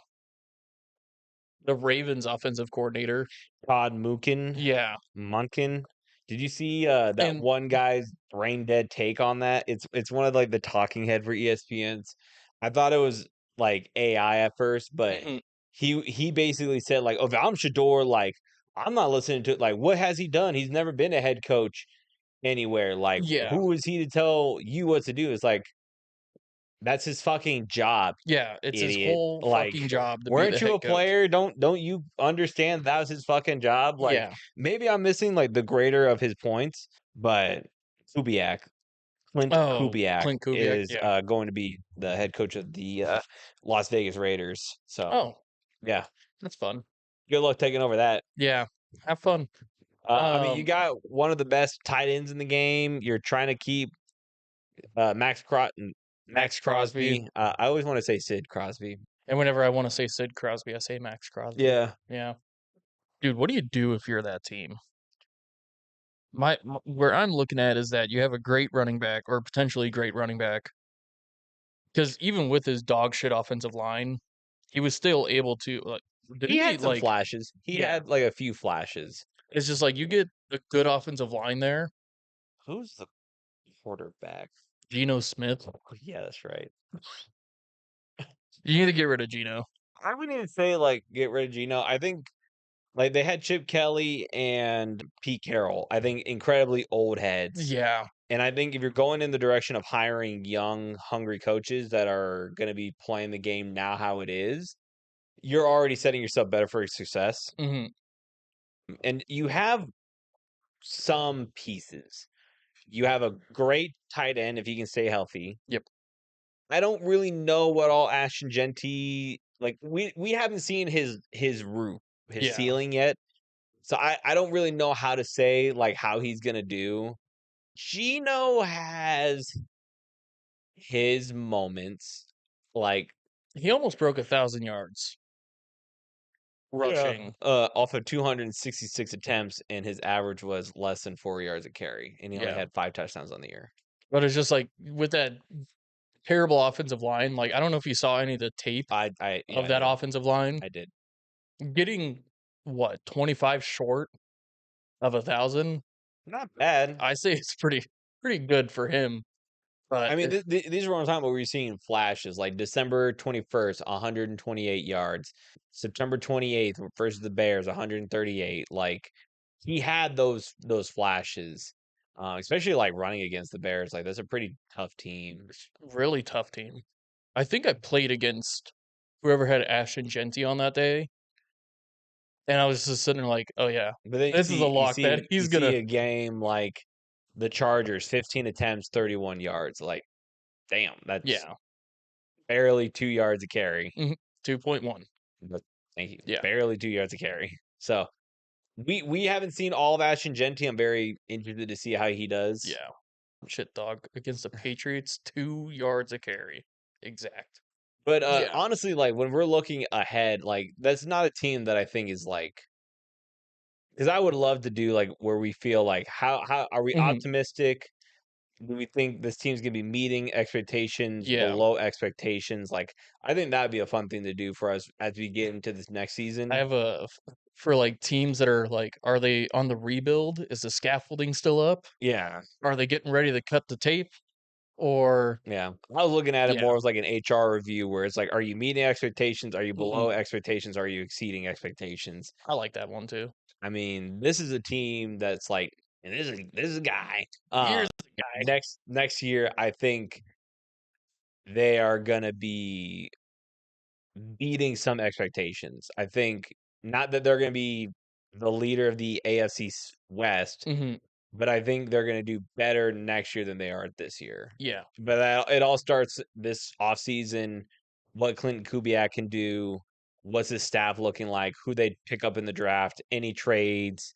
Ravens offensive coordinator. Todd Munkin. Yeah. Munkin. Did you see that And- one guy's brain dead take on that? It's one of like the talking head for ESPN's. I thought it was like AI at first, but Mhm. he basically said like, "Oh, if I'm Shador, like I'm not listening to like what has he done? He's never been a head coach anywhere. Like, Yeah. who is he to tell you what to do?" It's like that's his fucking job. Yeah, it's his Idiot. whole Like, fucking job to be the weren't you head a coach. player? Don't you understand that was his fucking job? Like, Yeah. maybe I'm missing like the greater of his points, but Kubiak, Clint Oh, Kubiak, Clint Kubiak, is yeah. going to be the head coach of the Las Vegas Raiders. So, Oh, yeah, that's fun. good luck taking over that. Yeah, have fun. I mean, you got one of the best tight ends in the game. You're trying to keep Max Crosby. Crosby. I always want to say Sid Crosby. And whenever I want to say Sid Crosby, I say Max Crosby. Yeah. Yeah. Dude, what do you do if you're that team? Where I'm looking at is that you have a great running back or potentially great running back. Because even with his dog shit offensive line, he was still able to like. He had some flashes. He yeah. had like a few flashes. It's just like you get a good offensive line there. Who's the quarterback? Geno Smith. Oh, yeah, that's right. You need to get rid of Geno. I wouldn't even say like get rid of Geno. I think like they had Chip Kelly and Pete Carroll. I think incredibly old heads. Yeah. And I think if you're going in the direction of hiring young, hungry coaches that are going to be playing the game now how it is, you're already setting yourself better for success. Mm-hmm. And you have some pieces. You have a great tight end if he can stay healthy. Yep. I don't really know what all Ashton Genty like. We haven't seen his roof, his ceiling yet, so I don't really know how to say like how he's gonna do. Gino has his moments, like He almost broke 1,000 yards rushing. off of 266 attempts, and his average was less than 4 yards a carry, and he only Yeah. had 5 touchdowns on the year. But it's just like with that terrible offensive line. Like I don't know if you saw any of the tape Yeah, of that offensive line. I did. Getting what 25 short of 1,000. Not bad. I say it's pretty good for him. But I mean, these are what I'm talking about. Where you're seeing flashes like December 21st, 128 yards. September 28th versus the Bears, 138. Like he had those flashes, especially like running against the Bears. Like that's a pretty tough team. really tough team. I think I played against whoever had Ashton Genty on that day. And I was just sitting there like, oh yeah, But then this is a lock that he's gonna see a game like the Chargers, 15 attempts, 31 yards. Like, damn, that's barely 2 yards a carry. 2.1. But thank you. Yeah. Barely 2 yards a carry. So we haven't seen all of Ashton Genty. I'm very interested to see how he does. Yeah. Shit dog against the Patriots, 2 yards a carry. Exact. But honestly, like when we're looking ahead, like that's not a team that I think is like because I would love to do like where we feel like how are we optimistic? Do we think this team's gonna be meeting expectations below expectations? Like I think that'd be a fun thing to do for us as we get into this next season. I have for like teams that are like, are they on the rebuild? Is the scaffolding still up? Yeah. Are they getting ready to cut the tape? Or I was looking at it more as like an HR review where it's like, are you meeting expectations? Are you below expectations? Are you exceeding expectations? I like that one too. I mean, this is a team that's like, and this is a guy. Here's the guy. Next year, I think they are gonna be beating some expectations. I think not that they're gonna be the leader of the AFC West, but I think they're going to do better next year than they are this year. Yeah. But it all starts this offseason, what Clinton Kubiak can do, what's his staff looking like, who they pick up in the draft, any trades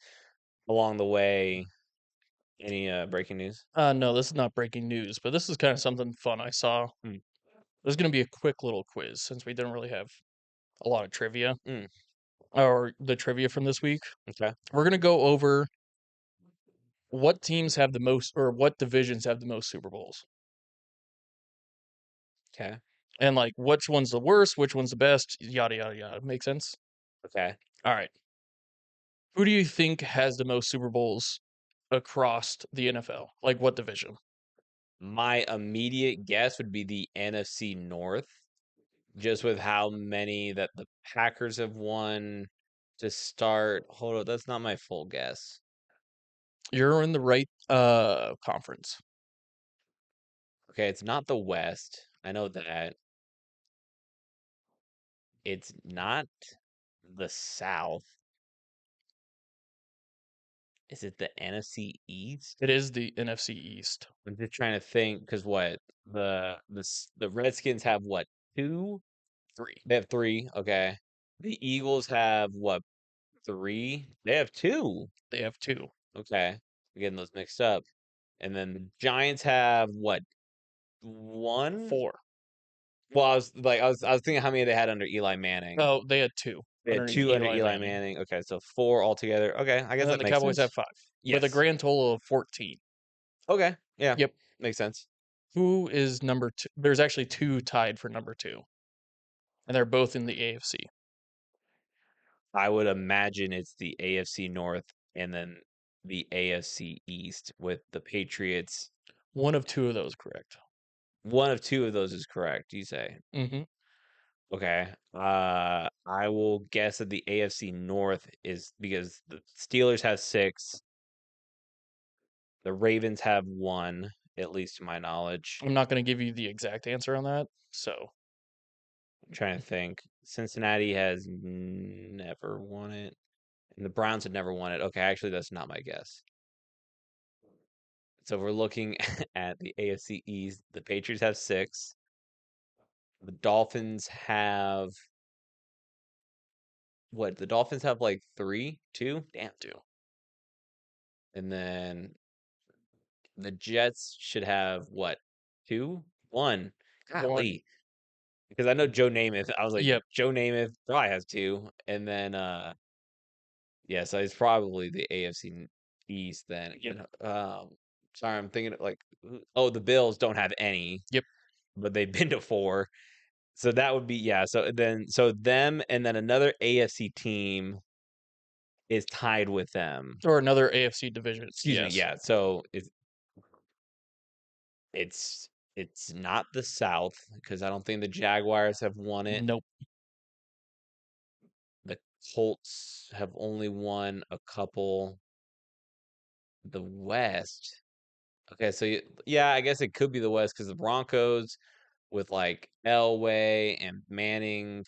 along the way. Any breaking news? No, this is not breaking news, but this is kind of something fun I saw. There's going to be a quick little quiz since we didn't really have a lot of trivia or the trivia from this week. Okay. We're going to go over what teams have the most or what divisions have the most Super Bowls. Okay. And like which one's the worst, which one's the best, yada yada yada. Make sense? Okay. All right. Who do you think has the most Super Bowls across the NFL? Like what division? My immediate guess would be the NFC North, just with how many that the Packers have won to start. Hold on, that's not my full guess. You're in the right conference. Okay, it's not the West. I know that. It's not the South. Is it the NFC East? It is the NFC East. I'm just trying to think because what the Redskins have what 2? 3. They have 3. Okay. The Eagles have what 3? They have 2. They have 2. Okay, I'm getting those mixed up. And then the Giants have what 1? 4. Well, I was thinking how many they had under Eli Manning. Oh, they had 2. They had underneath 2 under Eli Manning. Manning. Okay, so 4 altogether. Okay, I guess And then that the makes Cowboys sense. have 5. Yes. With a grand total of 14. Okay, yeah. Yep. Makes sense. Who is number 2? There's actually 2 tied for number 2. And they're both in the AFC. I would imagine it's the AFC North and then the AFC East with the Patriots. One of 2 of those correct. One of 2 of those is correct, you say? Mm-hmm. Okay. I will guess that the AFC North is because the Steelers have 6. The Ravens have 1, at least to my knowledge. I'm not going to give you the exact answer on that. So I'm trying to think. Cincinnati has never won it. And the Browns have never won it. Okay, actually, that's not my guess. So we're looking at the AFC East. The Patriots have 6. The Dolphins have what? The Dolphins have like 3, 2? Damn, 2. And then the Jets should have what? 2? 1. Golly. Because I know Joe Namath. I was like, Yep. Joe Namath probably has 2. And then yeah, so it's probably the AFC East then. Yep. Sorry, I'm thinking like the Bills don't have any. Yep. But they've been to 4. So that would be yeah, so them and then another AFC team is tied with them. Or another AFC division. Excuse me, yeah. So it's not the South because I don't think the Jaguars have won it. Nope. The Colts have only won a couple. The West. Okay, so yeah, I guess it could be the West because the Broncos with like Elway and Manning,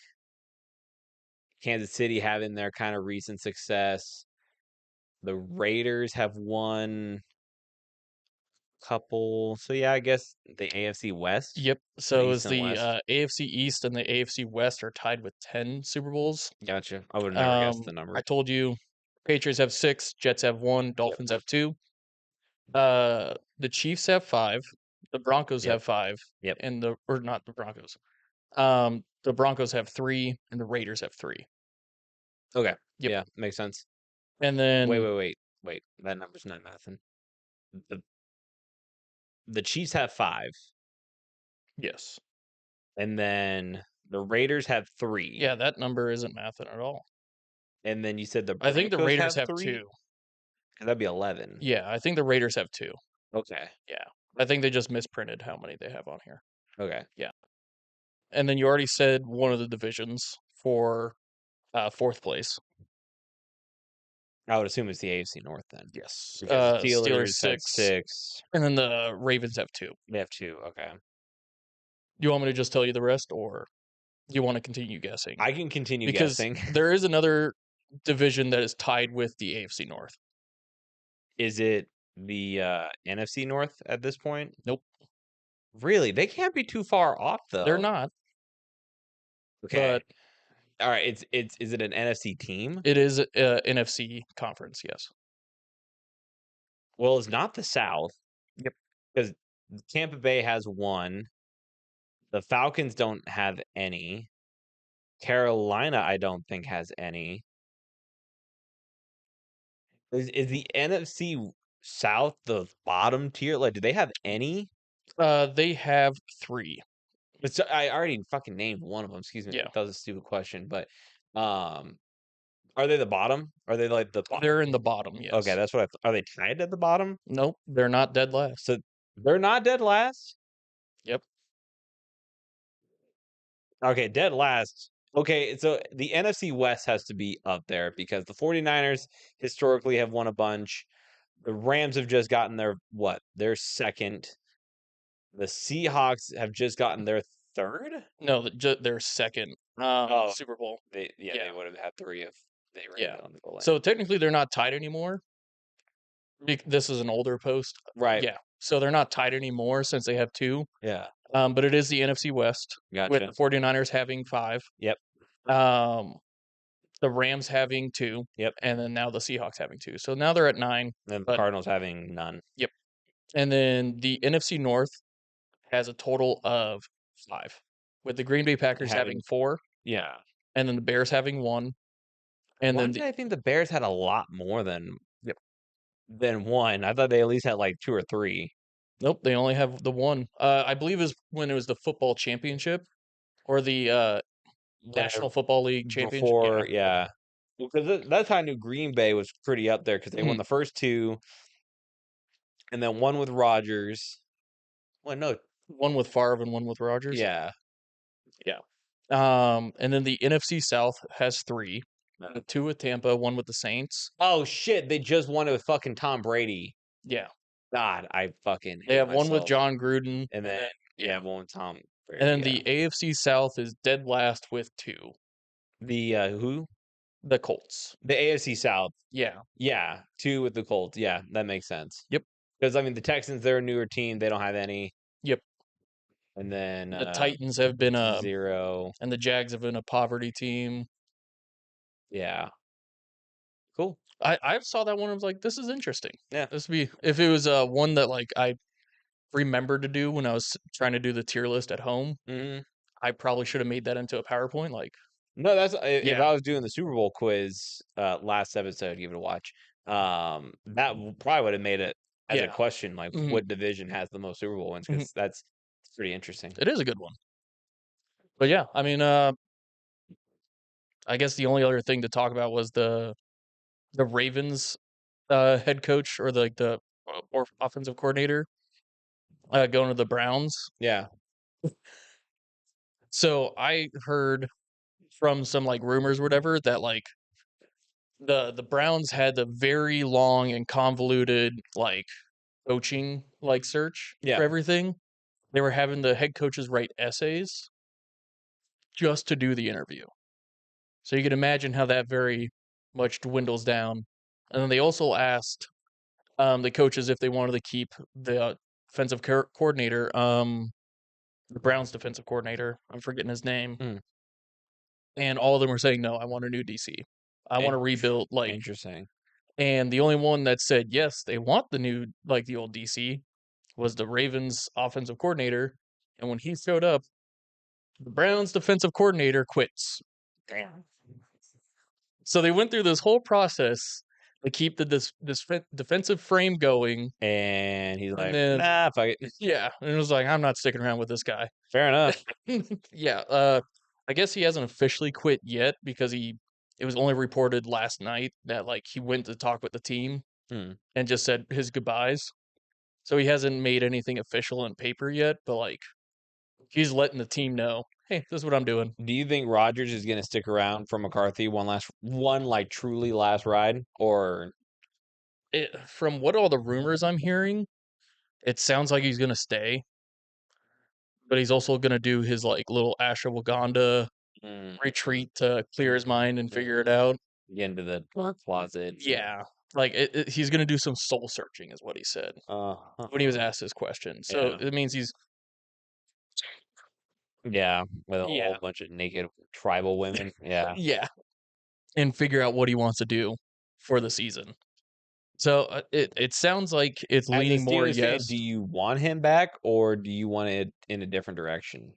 Kansas City having their kind of recent success. The Raiders have won a couple. So yeah, I guess the AFC West. Yep. So East is and the West. AFC East and the AFC West are tied with 10 Super Bowls. Gotcha. I would have never guessed the number. I told you Patriots have 6, Jets have 1, Dolphins have 2. The Chiefs have 5, the Broncos have 5, Yep. and not the Broncos. The Broncos have 3, and the Raiders have 3. Okay. Yep. Yeah, makes sense. And then Wait. That number's not nothing. The Chiefs have 5. Yes. And then the Raiders have 3. Yeah, that number isn't mathing at all. And then you said the I think the Broncos Raiders have 3? 2. That'd be 11. Yeah, I think the Raiders have 2. Okay. Yeah. I think they just misprinted how many they have on here. Okay. Yeah. And then you already said one of the divisions for 4th place. I would assume it's the AFC North then. Yes. Because Steelers have 6. 6. And then the Ravens have 2. They have 2. Okay. You want me to just tell you the rest, or you want to continue guessing? I can continue because guessing. there is another division that is tied with the AFC North. Is it the NFC North at this point? Nope. Really? They can't be too far off though. They're not. Okay. All right. Is it an NFC team? It is NFC conference, yes. Well, it's not the South. Yep. Because Tampa Bay has 1. The Falcons don't have any. Carolina, I don't think has any. Is the NFC South the bottom tier? Like, do they have any? They have 3. I already fucking named one of them. Excuse me. Yeah. That was a stupid question, but are they the bottom? Are they like the bottom? They're in the bottom, yes. Okay, that's what are they tied at the bottom? Nope, they're not dead last. So they're not dead last? Yep. Okay, dead last. Okay, so the NFC West has to be up there because the 49ers historically have won a bunch. The Rams have just gotten their second. The Seahawks have just gotten their third? No, they're second. Oh. Super Bowl. They Yeah. would have had 3 if they were Yeah. on the goal line. So technically they're not tied anymore. This is an older post. Right. Yeah. So they're not tied anymore since they have 2. Yeah. But it is the NFC West with Gotcha. the 49ers having 5. Yep. The Rams having 2. Yep. And then now the Seahawks having 2. So now they're at 9. And the but- Cardinals having none. Yep. And then the NFC North has a total of 5, with the Green Bay Packers having 4, Yeah. and then the Bears having 1. And Why then did I think the Bears had a lot more than Yep. than 1. I thought they at least had like 2 or 3. Nope, they only have the 1. I believe is when it was the football championship or the National Football League championship. Before, yeah. Because that's how I knew Green Bay was pretty up there because they won the first 2, and then 1 with Rodgers. Well, no, 1 with Favre and 1 with Rodgers. yeah. And then the NFC South has 3. Uh. 2 with Tampa, 1 with the Saints. Oh shit! They just won it with fucking Tom Brady. Yeah. God, I fucking. They hate have 1 with myself. John Gruden. and then one with Tom Brady. And then yeah. the AFC South is dead last with 2. the who? The Colts. The AFC South. Yeah. Yeah, 2 with the Colts. Yeah, that makes sense. Yep. Because I mean, the Texans, they're a newer team. They don't have any. Yep. And then The Titans have been 0. and the Jags have been a poverty team. Yeah. Cool. I saw that one. I was like, this is interesting. Yeah. This would be if it was one that like I remembered to do when I was trying to do the tier list at home. Mm-hmm. I probably should have made that into a PowerPoint. Like, No, that's if Yeah. I was doing the Super Bowl quiz last episode, give it a watch. That probably would have made it as a Yeah. question, like Mhm. what division has the most Super Bowl wins? Because that's pretty interesting. it is a good one. But yeah, I mean, I guess the only other thing to talk about was the Ravens head coach or the or offensive coordinator going to the Browns. Yeah. So I heard from some like rumors or whatever that like the Browns had the very long and convoluted like coaching like search Yeah. for everything. They were having the head coaches write essays just to do the interview. So you can imagine how that very much dwindles down. And then they also asked the coaches if they wanted to keep the defensive coordinator, the Browns defensive coordinator. I'm forgetting his name. Mm. And all of them were saying, no, I want a new DC. I want to rebuild. Like, Interesting. and the only one that said, yes, they want the new, like the old DC was the Ravens offensive coordinator. And when he showed up, the Browns defensive coordinator quits. Damn. So they went through this whole process to keep the defensive frame going. And he's like, then- nah, fuck it. Yeah. And it was like, I'm not sticking around with this guy. Fair enough. Yeah. I guess he hasn't officially quit yet because it was only reported last night that like he went to talk with the team Hmm. and just said his goodbyes. So he hasn't made anything official in paper yet, but like he's letting the team know, hey, this is what I'm doing. Do you think Rodgers is going to stick around for McCarthy one like truly last ride, or From what all the rumors I'm hearing, it sounds like he's gonna stay, but he's also gonna do his like little ashwagandha retreat to clear his mind and figure it out. get into the closet? Yeah, like he's gonna do some soul searching, is what he said when he was asked this question. So Yeah. it means he's Yeah, with a Yeah. whole bunch of naked tribal women. Yeah. yeah, and figure out what he wants to do for the season. So it sounds like it's As a leaning more Steelers fan, yes. do you want him back, or do you want it in a different direction?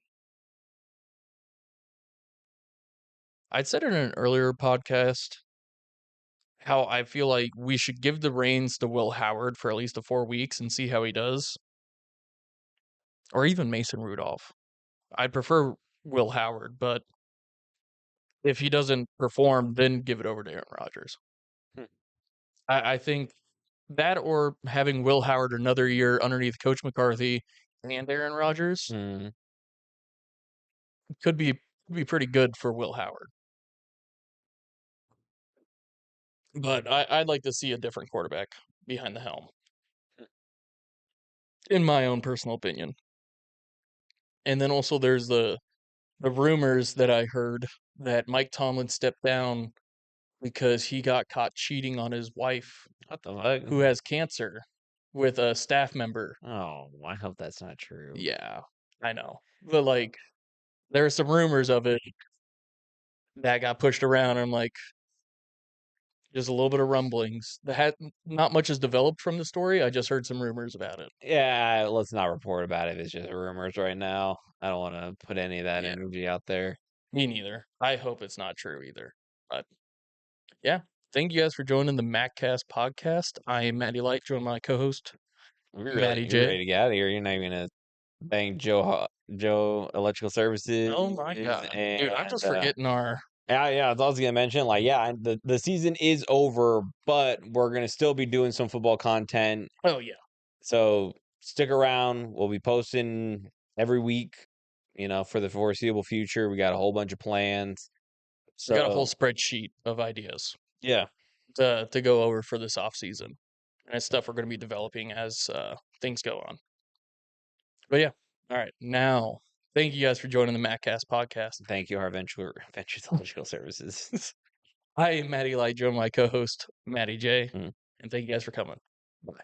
I'd said in an earlier podcast how I feel like we should give the reins to Will Howard for at least 4 weeks and see how he does. Or even Mason Rudolph. I'd prefer Will Howard, but if he doesn't perform, then give it over to Aaron Rodgers. Hmm. I think that or having Will Howard another year underneath Coach McCarthy and Aaron Rodgers Mm. could be pretty good for Will Howard. But I'd like to see a different quarterback behind the helm, in my own personal opinion. And then also there's the rumors that I heard that Mike Tomlin stepped down because he got caught cheating on his wife, What the fuck? who has cancer, with a staff member. Oh, I hope that's not true. Yeah, I know. But like, there are some rumors of it that got pushed around. I'm like, just a little bit of rumblings. Not much is developed from the story. I just heard some rumors about it. Yeah, let's not report about it. It's just rumors right now. I don't want to put any of that Yeah. energy out there. Me neither. I hope it's not true either. But yeah, thank you guys for joining the MattCast podcast. I am Matty Light, joined by my co-host Matty You're J. ready to get out of here. You're not even gonna thank Joe Electrical Services. Oh my god, dude! I'm just and, forgetting our. Yeah, I was gonna mention, like, yeah, the season is over, but we're gonna still be doing some football content. Oh yeah, So stick around. We'll be posting every week, for the foreseeable future. We got a whole bunch of plans. we got a whole So spreadsheet of ideas yeah, to go over for this off season, and it's stuff we're going to be developing as things go on. But yeah, all right. Now, thank you guys for joining the MattCast podcast. thank you, our Ventures Electrical Services. I am Matty Light, joined by my co-host Matty J, Mhm. and thank you guys for coming. Bye.